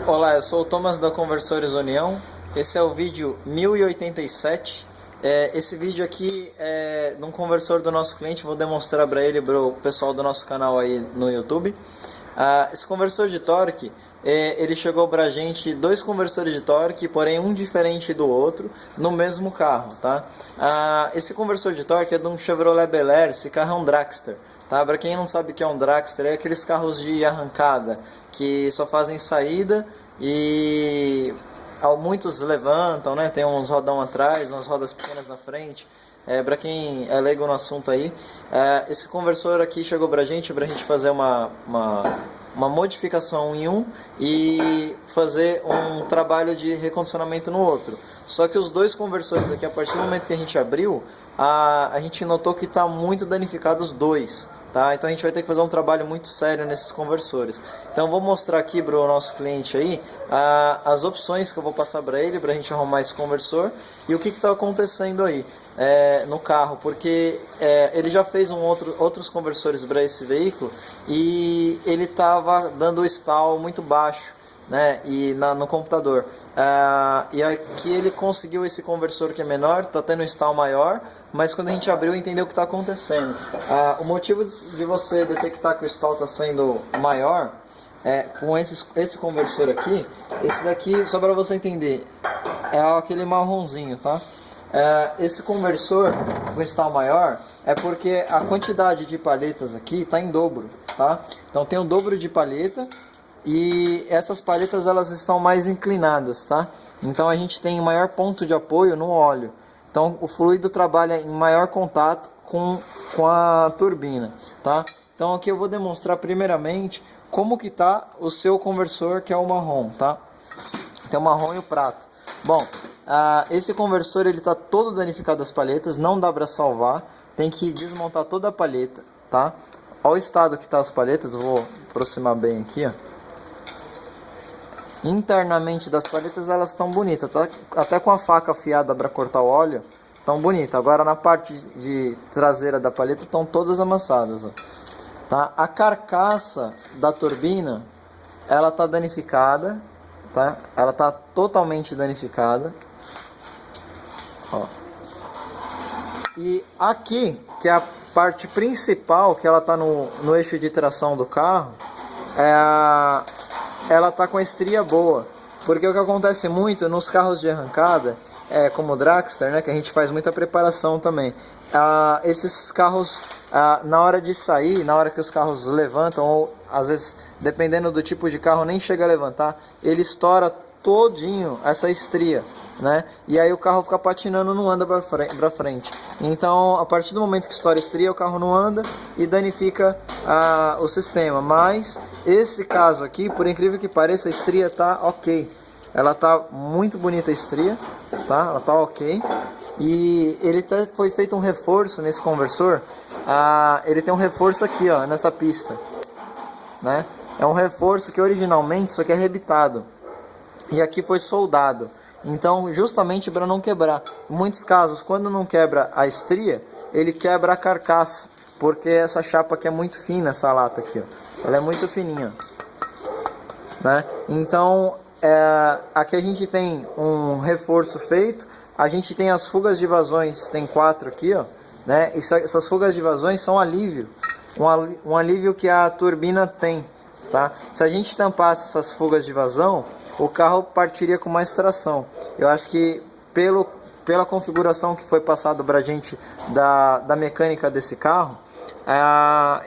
Olá, eu sou o Thomas da Conversores União. Esse é o vídeo 1087. Esse vídeo aqui é de um conversor do nosso cliente. Vou demonstrar para ele, para o pessoal do nosso canal aí no YouTube. Esse conversor de torque, ele chegou para a gente dois conversores de torque, porém um diferente do outro, no mesmo carro, tá? Esse conversor de torque é de um Chevrolet Bel Air. Esse carro é um Dragster. Tá? Para quem não sabe o que é um Dragster, é aqueles carros de arrancada que só fazem saída e muitos levantam, né? Tem uns rodão atrás, umas rodas pequenas na frente. Para quem é leigo no assunto aí, esse conversor aqui chegou pra gente fazer uma modificação em um e fazer um trabalho de recondicionamento no outro. Só que os dois conversores aqui, a partir do momento que a gente abriu, a gente notou que está muito danificado os dois, tá? Então a gente vai ter que fazer um trabalho muito sério nesses conversores. Então eu vou mostrar aqui para o nosso cliente aí as opções que eu vou passar para ele, para a gente arrumar esse conversor e o que está acontecendo aí no carro, porque ele já fez outros conversores para esse veículo e ele estava dando stall muito baixo, né, e no computador. E aqui ele conseguiu esse conversor que é menor, está tendo um stall maior, mas quando a gente abriu entendeu o que está acontecendo. O motivo de você detectar que o stall está sendo maior com esse conversor aqui, esse daqui, só para você entender, é aquele marronzinho, tá? Esse conversor com stall maior é porque a quantidade de palhetas aqui está em dobro, tá? Então tem o dobro de palheta e essas palhetas elas estão mais inclinadas, tá? Então a gente tem maior ponto de apoio no óleo. Então o fluido trabalha em maior contato com a turbina, tá? Então aqui eu vou demonstrar primeiramente como que tá o seu conversor, que é o marrom, tá? Tem o marrom e o prata. Bom, esse conversor ele tá todo danificado as palhetas, não dá para salvar, tem que desmontar toda a palheta, tá? Olha o estado que tá as palhetas, eu vou aproximar bem aqui, ó. Internamente das palhetas elas estão bonitas, tá? Até com a faca afiada para cortar o óleo, estão bonitas. Agora na parte de traseira da palheta estão todas amassadas, ó. Tá? A carcaça da turbina, ela tá danificada, tá? Ela tá totalmente danificada, ó. E aqui, que é a parte principal, que ela tá no eixo de tração do carro, ela tá com a estria boa, porque o que acontece muito nos carros de arrancada, como o Dragster, né, que a gente faz muita preparação também, esses carros, na hora de sair, na hora que os carros levantam, ou às vezes, dependendo do tipo de carro, nem chega a levantar, ele estoura todinho essa estria, né? E aí o carro fica patinando, não anda para frente. Então, a partir do momento que estoura a estria, o carro não anda e danifica o sistema. Mas esse caso aqui, por incrível que pareça, a estria tá ok. Ela tá muito bonita a estria, tá? Ela tá ok. E ele foi feito um reforço nesse conversor. Ele tem um reforço aqui, ó, nessa pista, né? É um reforço que originalmente isso aqui é rebitado. E aqui foi soldado. Então, justamente para não quebrar. Em muitos casos, quando não quebra a estria, ele quebra a carcaça. Porque essa chapa aqui é muito fina, essa lata aqui, ó. Ela é muito fininha, né? Então, aqui a gente tem um reforço feito. A gente tem as fugas de vazões, tem 4 aqui, ó, né? Essas fugas de vazões são alívio. Um alívio que a turbina tem, tá? Se a gente tampasse essas fugas de vazão, o carro partiria com mais tração. Eu acho que pela configuração que foi passada para a gente da mecânica desse carro,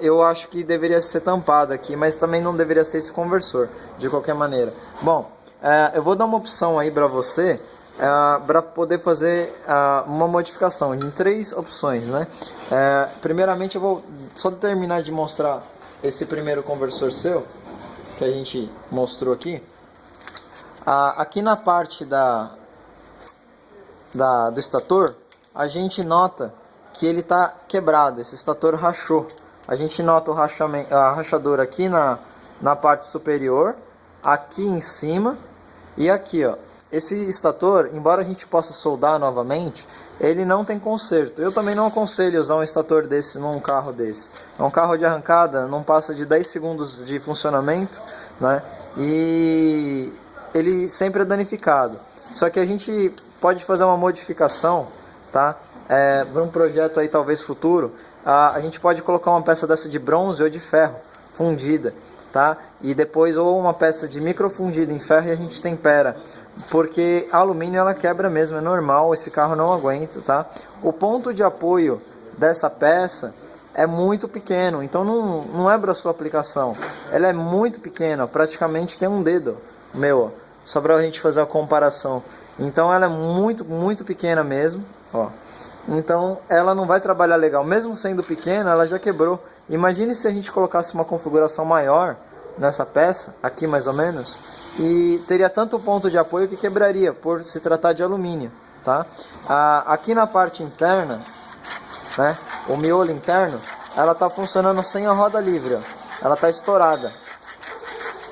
eu acho que deveria ser tampado aqui, mas também não deveria ser esse conversor, de qualquer maneira. Bom, eu vou dar uma opção aí para você, para poder fazer uma modificação em 3 opções, né? Primeiramente eu vou só terminar de mostrar esse primeiro conversor seu, que a gente mostrou aqui. Aqui na parte do estator, a gente nota que ele está quebrado, esse estator rachou. A gente nota a rachadura aqui na parte superior, aqui em cima e aqui, ó. Esse estator, embora a gente possa soldar novamente, ele não tem conserto. Eu também não aconselho usar um estator desse num carro desse. É um carro de arrancada, não passa de 10 segundos de funcionamento, né? E ele sempre é danificado. Só que a gente pode fazer uma modificação, tá? Para um projeto aí talvez futuro, a gente pode colocar uma peça dessa de bronze ou de ferro fundida, tá? E depois ou uma peça de microfundida em ferro e a gente tempera, porque a alumínio ela quebra mesmo, é normal, esse carro não aguenta, tá? O ponto de apoio dessa peça é muito pequeno, então não é para sua aplicação, ela é muito pequena, praticamente tem um dedo meu, só para a gente fazer a comparação. Então ela é muito pequena mesmo, ó. Então ela não vai trabalhar legal, mesmo sendo pequena, ela já quebrou. Imagine se a gente colocasse uma configuração maior nessa peça, aqui mais ou menos, e teria tanto ponto de apoio que quebraria, por se tratar de alumínio, tá? Aqui na parte interna, né, o miolo interno, ela tá funcionando sem a roda livre, ó. Ela tá estourada,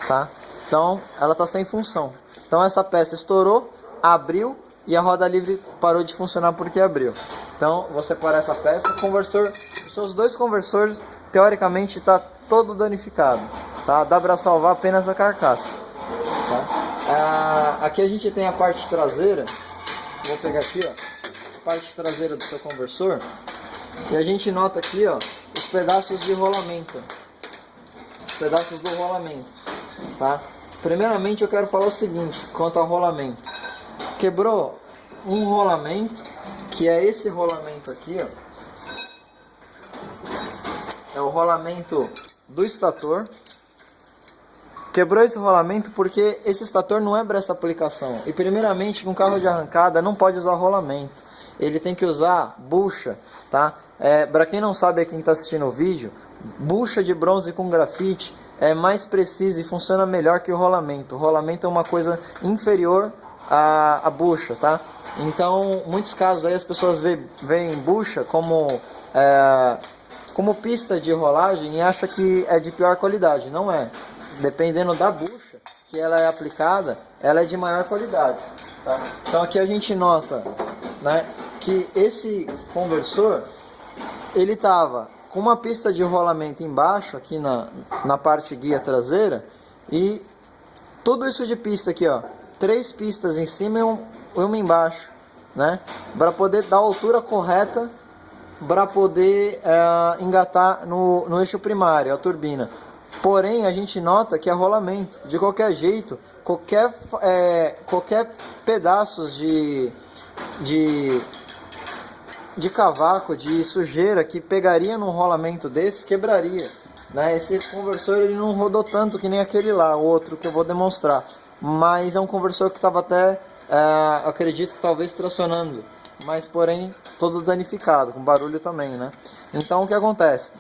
tá? Então ela tá sem função. Então essa peça estourou, abriu e a roda livre parou de funcionar porque abriu. Então vou separar essa peça. O conversor, os seus dois conversores teoricamente está todo danificado, tá? Dá para salvar apenas a carcaça, tá? Aqui a gente tem a parte traseira. Vou pegar aqui, ó, a parte traseira do seu conversor, e a gente nota aqui, ó, os pedaços de rolamento, os pedaços do rolamento, tá? Primeiramente eu quero falar o seguinte quanto ao rolamento. Quebrou um rolamento, que é esse rolamento aqui, ó. É o rolamento do estator. Quebrou esse rolamento porque esse estator não é para essa aplicação. E primeiramente, num carro de arrancada não pode usar rolamento. Ele tem que usar bucha, tá? Para quem não sabe, quem está assistindo o vídeo, bucha de bronze com grafite é mais precisa e funciona melhor que o rolamento. O rolamento é uma coisa inferior à bucha, tá? Então, muitos casos aí as pessoas veem bucha como pista de rolagem e acham que é de pior qualidade. Não é. Dependendo da bucha que ela é aplicada, ela é de maior qualidade, tá? Então aqui a gente nota, né, que esse conversor ele tava com uma pista de rolamento embaixo aqui na parte guia traseira e tudo isso de pista aqui, ó, 3 pistas em cima e uma embaixo, né, para poder dar a altura correta para poder engatar no eixo primário, a turbina. Porém, a gente nota que é rolamento. De qualquer jeito, qualquer pedaços de cavaco, de sujeira que pegaria num rolamento desse, quebraria, né? Esse conversor ele não rodou tanto que nem aquele lá, o outro que eu vou demonstrar. Mas é um conversor que estava até, acredito que talvez tracionando. Mas porém, todo danificado, com barulho também, né? Então o que acontece?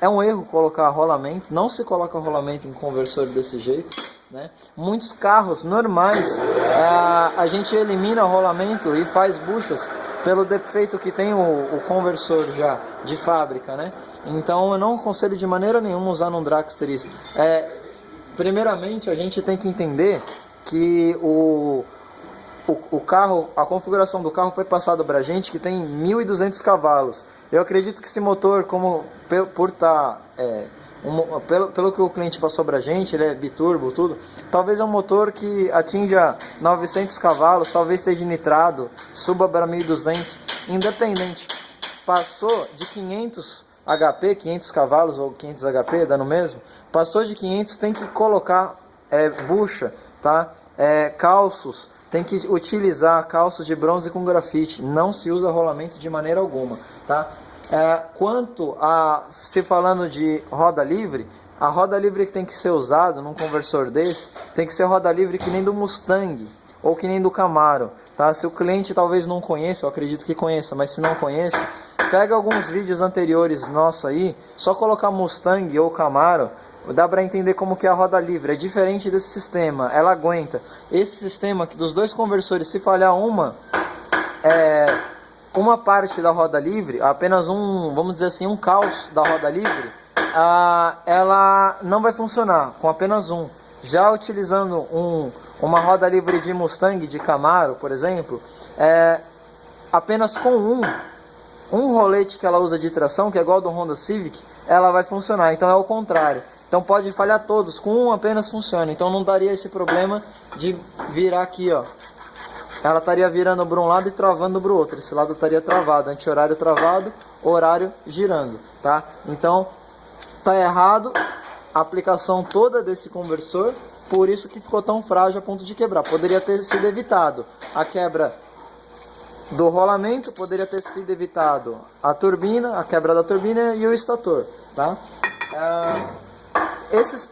É um erro colocar rolamento, não se coloca rolamento em conversor desse jeito, né? Muitos carros normais, a gente elimina rolamento e faz buchas pelo defeito que tem o conversor já de fábrica, né? Então eu não aconselho de maneira nenhuma usar num Dragster isso. Primeiramente a gente tem que entender que o carro, a configuração do carro foi passada para a gente que tem 1.200 cavalos. Eu acredito que esse motor, pelo que o cliente passou para a gente, ele é biturbo, tudo. Talvez é um motor que atinja 900 cavalos, talvez esteja nitrado, suba para 1.200, independente. Passou de 500 HP, 500 cavalos ou 500 HP, dá no mesmo. Passou de 500, tem que colocar bucha, tá? Calços. Tem que utilizar calços de bronze com grafite. Não se usa rolamento de maneira alguma, tá? Quanto a se falando de roda livre, a roda livre que tem que ser usada num conversor desse tem que ser roda livre que nem do Mustang ou que nem do Camaro, tá? Se o cliente talvez não conheça, eu acredito que conheça, mas se não conhece, pega alguns vídeos anteriores nossos aí, só colocar Mustang ou Camaro, dá para entender como que é a roda livre. É diferente desse sistema, ela aguenta. Esse sistema aqui dos dois conversores, se falhar uma parte da roda livre, apenas vamos dizer assim, um calço da roda livre, ela não vai funcionar com apenas um. Já utilizando uma roda livre de Mustang, de Camaro, por exemplo, apenas com um rolete que ela usa de tração, que é igual ao do Honda Civic, ela vai funcionar. Então é o contrário. Então pode falhar todos, com um apenas funciona. Então não daria esse problema de virar aqui, ó. Ela estaria virando para um lado e travando para o outro. Esse lado estaria travado, anti-horário travado, horário girando, tá? Então tá errado a aplicação toda desse conversor, por isso que ficou tão frágil a ponto de quebrar. Poderia ter sido evitado a quebra do rolamento, poderia ter sido evitado a turbina, a quebra da turbina e o estator, tá?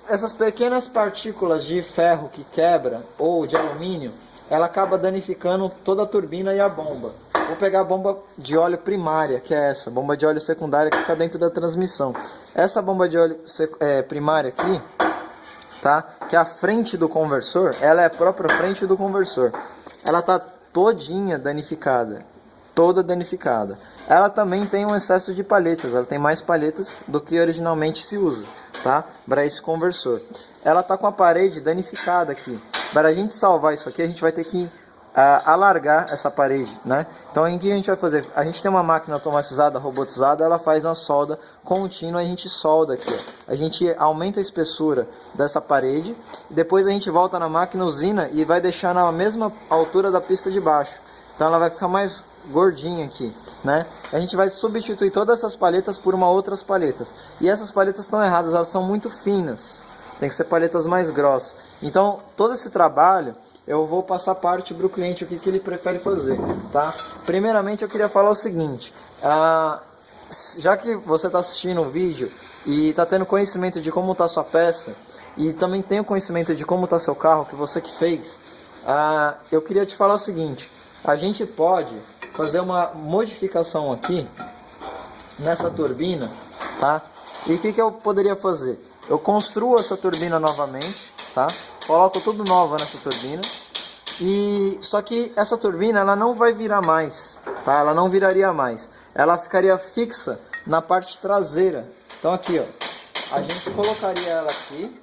Essas pequenas partículas de ferro que quebra ou de alumínio, ela acaba danificando toda a turbina e a bomba. Vou pegar a bomba de óleo primária, que é essa, bomba de óleo secundária que fica dentro da transmissão. Essa bomba de óleo primária aqui, tá? Que é a frente do conversor, ela é a própria frente do conversor. Ela tá todinha danificada, toda danificada. Ela também tem um excesso de palhetas, ela tem mais palhetas do que originalmente se usa, tá? Para esse conversor. Ela tá com a parede danificada aqui. Para a gente salvar isso aqui, a gente vai ter que alargar essa parede, né? Então, em que a gente vai fazer? A gente tem uma máquina automatizada, robotizada, ela faz uma solda contínua, a gente solda aqui, ó. A gente aumenta a espessura dessa parede, depois a gente volta na máquina, usina e vai deixar na mesma altura da pista de baixo. Então ela vai ficar mais gordinha aqui, né? A gente vai substituir todas essas palhetas por outras palhetas. E essas palhetas estão erradas, elas são muito finas. Tem que ser palhetas mais grossas. Então, todo esse trabalho, eu vou passar parte para o cliente, o que ele prefere fazer, tá? Primeiramente, eu queria falar o seguinte. Já que você está assistindo o vídeo e está tendo conhecimento de como está sua peça, e também tem o conhecimento de como está seu carro, que você que fez, eu queria te falar o seguinte. A gente pode fazer uma modificação aqui, nessa turbina, tá? E o que eu poderia fazer? Eu construo essa turbina novamente, tá? Coloco tudo nova nessa turbina. Só que essa turbina, ela não vai virar mais, tá? Ela não viraria mais. Ela ficaria fixa na parte traseira. Então aqui, ó, a gente colocaria ela aqui,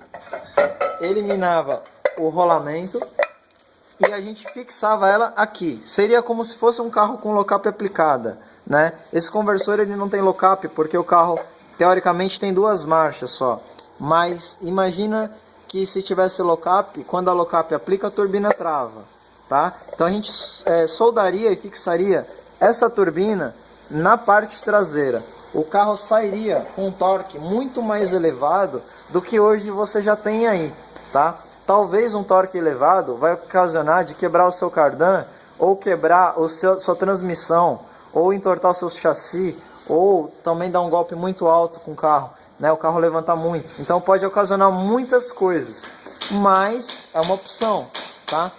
eliminava o rolamento e a gente fixava ela aqui. Seria como se fosse um carro com lock-up aplicada, né? Esse conversor, ele não tem lock-up porque o carro teoricamente tem 2 marchas só. Mas imagina que se tivesse lock-up, quando a lock-up aplica, a turbina trava, tá? Então a gente soldaria e fixaria essa turbina na parte traseira. O carro sairia com um torque muito mais elevado do que hoje você já tem aí, tá? Talvez um torque elevado vai ocasionar de quebrar o seu cardan, ou quebrar sua transmissão, ou entortar o seu chassi, ou também dar um golpe muito alto com o carro, né? O carro levantar muito. Então pode ocasionar muitas coisas, mas é uma opção, tá?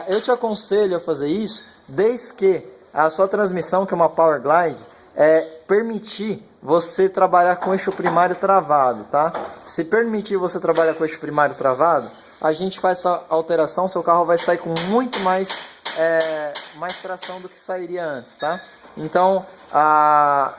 Eu te aconselho a fazer isso desde que a sua transmissão, que é uma Power Glide, permitir você trabalhar com eixo primário travado, tá? Se permitir você trabalhar com eixo primário travado, a gente faz essa alteração, seu carro vai sair com muito mais tração do que sairia antes, tá? Então,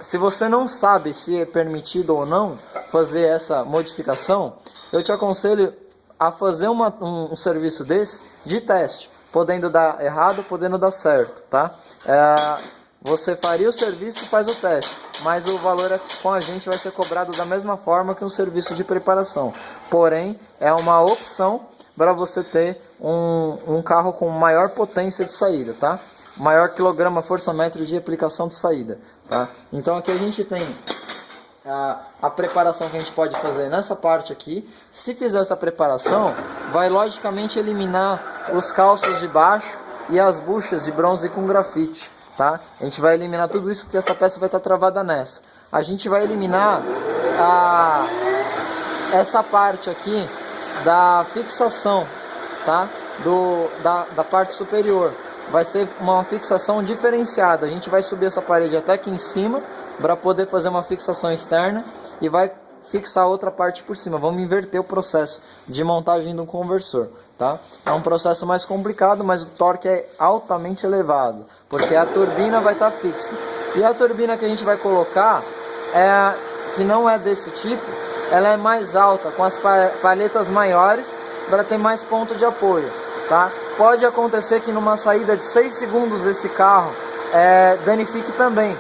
se você não sabe se é permitido ou não fazer essa modificação, eu te aconselho a fazer um serviço desse de teste, podendo dar errado, podendo dar certo, tá? Você faria o serviço e faz o teste, mas o valor com a gente vai ser cobrado da mesma forma que um serviço de preparação. Porém, é uma opção para você ter um carro com maior potência de saída, tá? Maior quilograma força-metro de aplicação de saída, tá? Então aqui a gente tem a preparação que a gente pode fazer nessa parte aqui. Se fizer essa preparação, vai logicamente eliminar os calços de baixo e as buchas de bronze com grafite, tá? A gente vai eliminar tudo isso porque essa peça vai estar travada nessa. A gente vai eliminar essa parte aqui da fixação, tá? Da parte superior. Vai ser uma fixação diferenciada. A gente vai subir essa parede até aqui em cima para poder fazer uma fixação externa e vai fixar outra parte por cima. Vamos inverter o processo de montagem do conversor, tá? É um processo mais complicado, mas o torque é altamente elevado, porque a turbina vai estar fixa. E a turbina que a gente vai colocar, que não é desse tipo, ela é mais alta, com as palhetas maiores, para ter mais ponto de apoio, tá? Pode acontecer que numa saída de 6 segundos desse carro danifique também,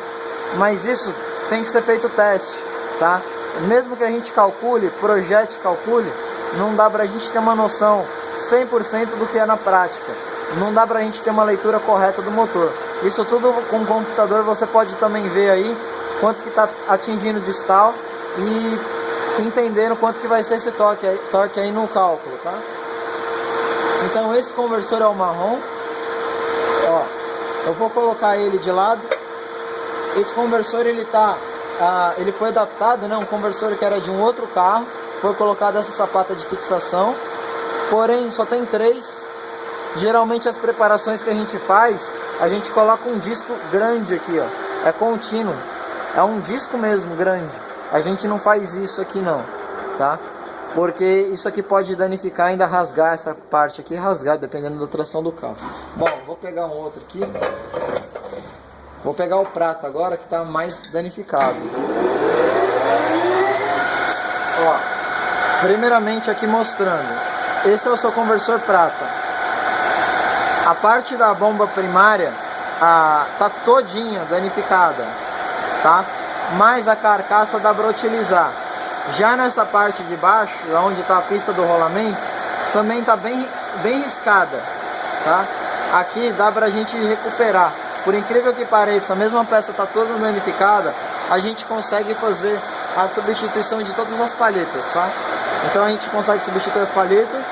mas isso tem que ser feito teste, tá? mesmo que a gente calcule, projete, calcule, não dá pra gente ter uma noção 100% do que é na prática. Não dá pra gente ter uma leitura correta do motor. Isso tudo com o computador você pode também ver aí quanto que está atingindo de stall e entendendo quanto que vai ser esse torque aí no cálculo, tá? Então esse conversor é o marrom. Ó, eu vou colocar ele de lado. Esse conversor ele foi adaptado, né? Um conversor que era de um outro carro, foi colocado essa sapata de fixação. Porém só tem 3. Geralmente as preparações que a gente faz, a gente coloca um disco grande aqui, ó. É contínuo. É um disco mesmo grande. A gente não faz isso aqui não, tá? Porque isso aqui pode danificar, ainda rasgar essa parte aqui, rasgar, dependendo da tração do carro. Bom, vou pegar um outro aqui. Vou pegar o prata agora, que está mais danificado. Ó, primeiramente aqui mostrando. Esse é o seu conversor prata. A parte da bomba primária tá todinha danificada, tá? Mas a carcaça dá para utilizar. Já nessa parte de baixo, onde está a pista do rolamento, também está bem riscada, tá? Aqui dá para a gente recuperar. Por incrível que pareça, a mesma peça está toda danificada, a gente consegue fazer a substituição de todas as palhetas, tá? Então a gente consegue substituir as palhetas,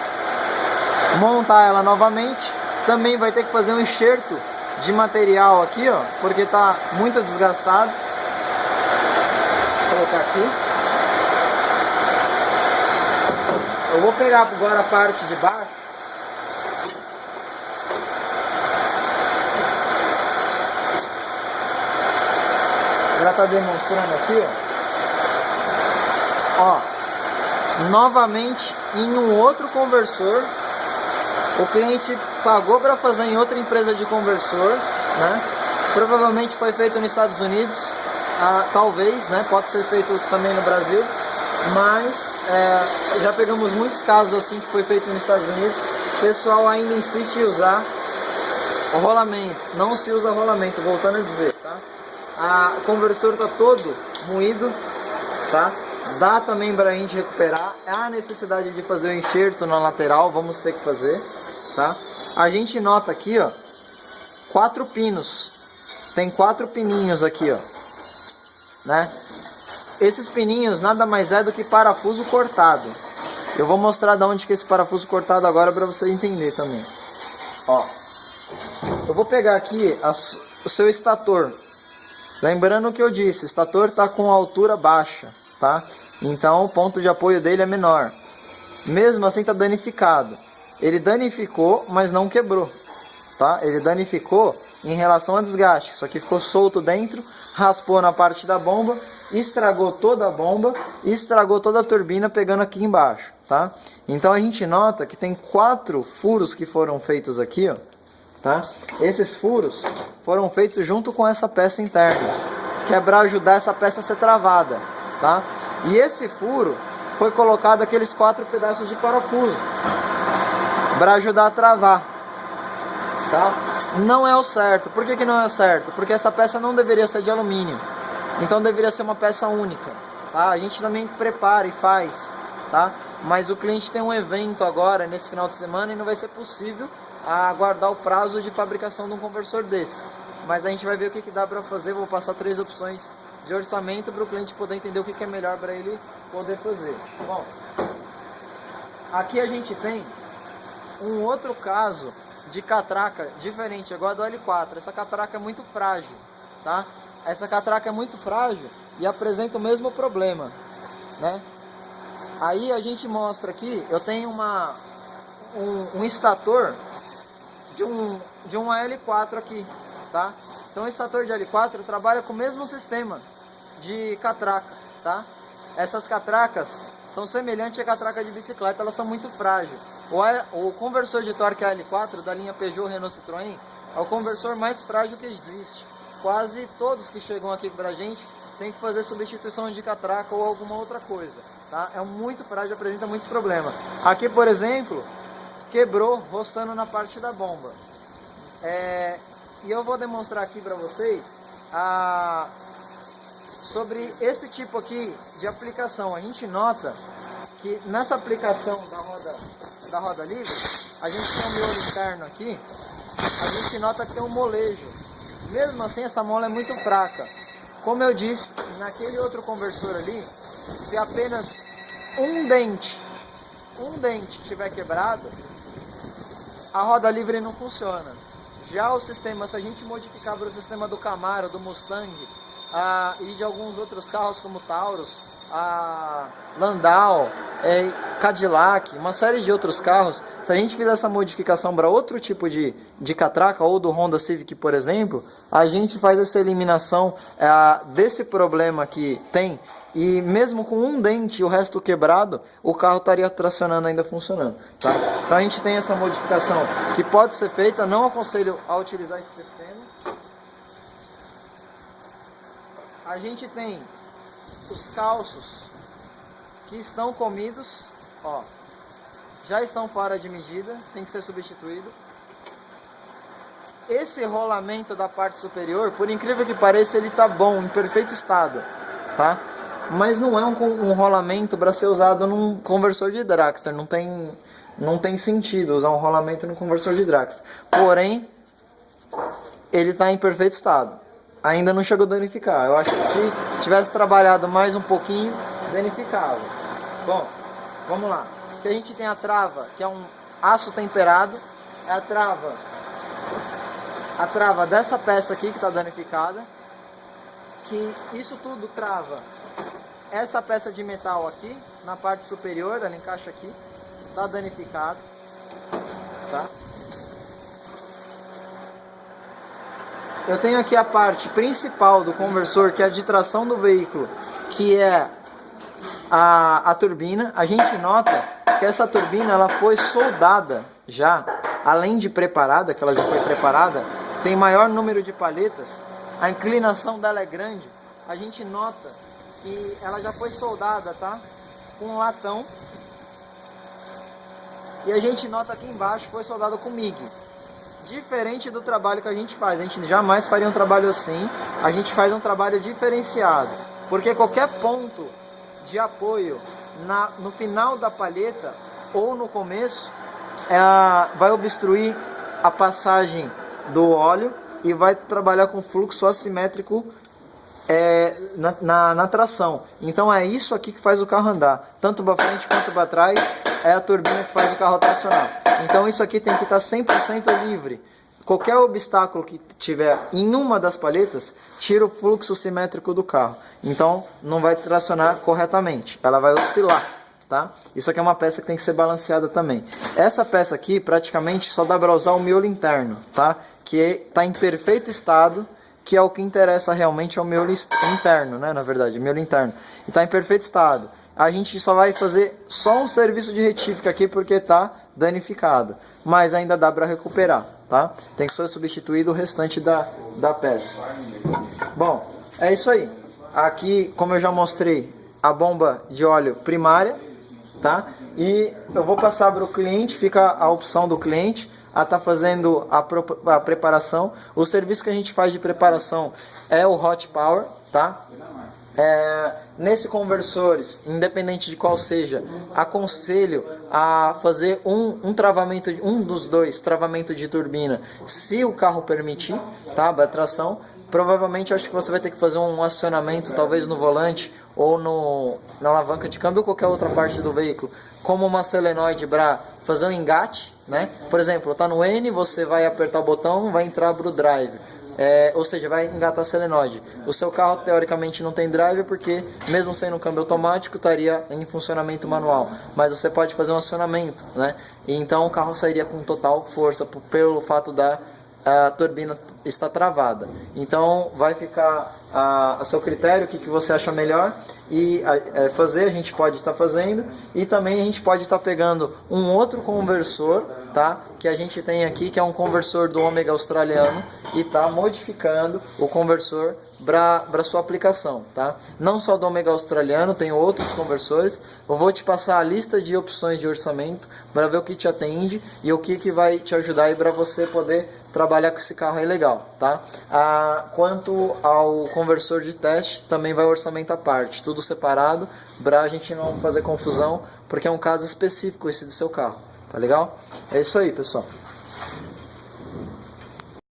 montar ela novamente. Também vai ter que fazer um enxerto de material aqui, ó, porque está muito desgastado. Vou colocar aqui. Eu vou pegar agora a parte de baixo. Já está demonstrando aqui, ó. Novamente em um outro conversor. O cliente pagou para fazer em outra empresa de conversor, né? Provavelmente foi feito nos Estados Unidos, talvez, né? Pode ser feito também no Brasil, mas já pegamos muitos casos assim que foi feito nos Estados Unidos. O pessoal ainda insiste em usar o rolamento, não se usa rolamento, voltando a dizer, tá? O conversor está todo moído, tá? Dá também para a gente recuperar. Há necessidade de fazer o enxerto na lateral, vamos ter que fazer, tá? A gente nota aqui, ó, 4 pinos. Tem 4 pininhos aqui, ó, né? Esses pininhos nada mais é do que parafuso cortado. Eu vou mostrar de onde que é esse parafuso cortado agora para você entender também. Ó, eu vou pegar aqui o seu estator. Lembrando o que eu disse, o estator está com altura baixa, tá? Então o ponto de apoio dele é menor. Mesmo assim está danificado. Ele danificou, mas não quebrou, tá? Ele danificou em relação a desgaste. Isso aqui ficou solto dentro, raspou na parte da bomba, estragou toda a bomba e estragou toda a turbina pegando aqui embaixo, tá? Então a gente nota que tem 4 furos que foram feitos aqui, ó, tá? Esses furos foram feitos junto com essa peça interna, que é para ajudar essa peça a ser travada, tá? E esse furo foi colocado aqueles 4 pedaços de parafuso para ajudar a travar, tá? Não é o certo. Por que não é o certo? Porque essa peça não deveria ser de alumínio, então deveria ser uma peça única, tá? A gente também prepara e faz, tá? Mas o cliente tem um evento agora nesse final de semana e não vai ser possível aguardar o prazo de fabricação de um conversor desse. Mas a gente vai ver o que dá para fazer. Vou passar 3 opções de orçamento para o cliente poder entender o que é melhor para ele poder fazer. Bom, aqui a gente tem um outro caso de catraca diferente, igual a do L4. Essa catraca é muito frágil, tá? Essa catraca é muito frágil e apresenta o mesmo problema, né? Aí a gente mostra aqui, eu tenho um estator de um L4 aqui, tá? Então o estator de L4 trabalha com o mesmo sistema de catraca, tá? Essas catracas são semelhantes à catraca de bicicleta, elas são muito frágeis. O conversor de torque L4 da linha Peugeot, Renault, Citroën é o conversor mais frágil que existe. Quase todos que chegam aqui pra gente tem que fazer substituição de catraca ou alguma outra coisa, tá? É muito frágil, apresenta muitos problemas. Aqui, por exemplo, quebrou roçando na parte da bomba. E eu vou demonstrar aqui para vocês sobre esse tipo aqui de aplicação. A gente nota que nessa aplicação da roda livre, a gente tem um miolo interno aqui, a gente nota que tem um molejo. Mesmo assim, essa mola é muito fraca. Como eu disse, naquele outro conversor ali, se apenas um dente estiver quebrado, a roda livre não funciona. Já o sistema, se a gente modificar para o sistema do Camaro, do Mustang e de alguns outros carros como Taurus, Landau, Cadillac, uma série de outros carros, se a gente fizer essa modificação para outro tipo de catraca, ou do Honda Civic, por exemplo, a gente faz essa eliminação desse problema que tem, e mesmo com um dente e o resto quebrado, o carro estaria tracionando ainda funcionando, tá? Então a gente tem essa modificação que pode ser feita, não aconselho a utilizar esse sistema. A gente tem os calços que estão comidos, ó, já estão fora de medida, tem que ser substituído. Esse rolamento da parte superior, por incrível que pareça, ele tá bom, em perfeito estado, tá? Mas não é um rolamento para ser usado num conversor de dragster, não tem sentido usar um rolamento num conversor de dragster. Porém, ele está em perfeito estado. Ainda não chegou a danificar. Eu acho que se tivesse trabalhado mais um pouquinho, danificava. Bom, vamos lá. Aqui a gente tem a trava, que é um aço temperado. É a trava dessa peça aqui que está danificada. Que isso tudo trava essa peça de metal aqui, na parte superior, ela encaixa aqui. Está danificado. Tá? Eu tenho aqui a parte principal do conversor, que é a de tração do veículo, que é a turbina. A gente nota que essa turbina ela foi soldada já, além de preparada, que ela já foi preparada, tem maior número de palhetas, a inclinação dela é grande. A gente nota que ela já foi soldada, tá? Com um latão. E a gente nota aqui embaixo foi soldada com MIG. Diferente do trabalho que a gente faz, a gente jamais faria um trabalho assim, a gente faz um trabalho diferenciado, porque qualquer ponto de apoio no final da palheta ou no começo vai obstruir a passagem do óleo e vai trabalhar com fluxo assimétrico na tração. Então é isso aqui que faz o carro andar, tanto para frente quanto para trás. É a turbina que faz o carro tracionar. Então isso aqui tem que estar 100% livre. Qualquer obstáculo que tiver em uma das palhetas, tira o fluxo simétrico do carro. Então não vai tracionar corretamente, ela vai oscilar, tá? Isso aqui é uma peça que tem que ser balanceada também. Essa peça aqui praticamente só dá para usar o miolo interno, tá? Que está em perfeito estado, que é o que interessa realmente, é o miolo interno, né? Na verdade, o miolo interno. E está em perfeito estado. A gente só vai fazer só um serviço de retífica aqui porque está danificado. Mas ainda dá para recuperar, tá? Tem que ser substituído o restante da peça. Bom, é isso aí. Aqui, como eu já mostrei, a bomba de óleo primária, tá? E eu vou passar para o cliente, fica a opção do cliente a estar fazendo a preparação. O serviço que a gente faz de preparação é o Hot Power, tá? Nesse conversores, independente de qual seja, aconselho a fazer um travamento, um dos dois travamento de turbina, se o carro permitir, tá? A tração. Provavelmente acho que você vai ter que fazer um acionamento, talvez no volante ou na alavanca de câmbio ou qualquer outra parte do veículo, como uma solenoide para fazer um engate, né? Por exemplo, está no N, você vai apertar o botão, vai entrar para o drive. Ou seja, vai engatar a solenoide. O seu carro teoricamente não tem drive porque mesmo sendo um câmbio automático estaria em funcionamento manual, mas você pode fazer um acionamento, né? E então o carro sairia com total força pelo fato da turbina estar travada. Então vai ficar a seu critério o que você acha melhor e fazer, a gente pode estar fazendo, e também a gente pode estar pegando um outro conversor, tá? Que a gente tem aqui, que é um conversor do ômega australiano, e tá modificando o conversor para sua aplicação, tá? Não só do ômega australiano, tem outros conversores. Eu vou te passar a lista de opções de orçamento para ver o que te atende e o que vai te ajudar aí para você poder trabalhar com esse carro aí legal, tá? Quanto ao conversor de teste, também vai orçamento à parte, tudo separado, pra gente não fazer confusão, porque é um caso específico esse do seu carro, tá legal? É isso aí, pessoal.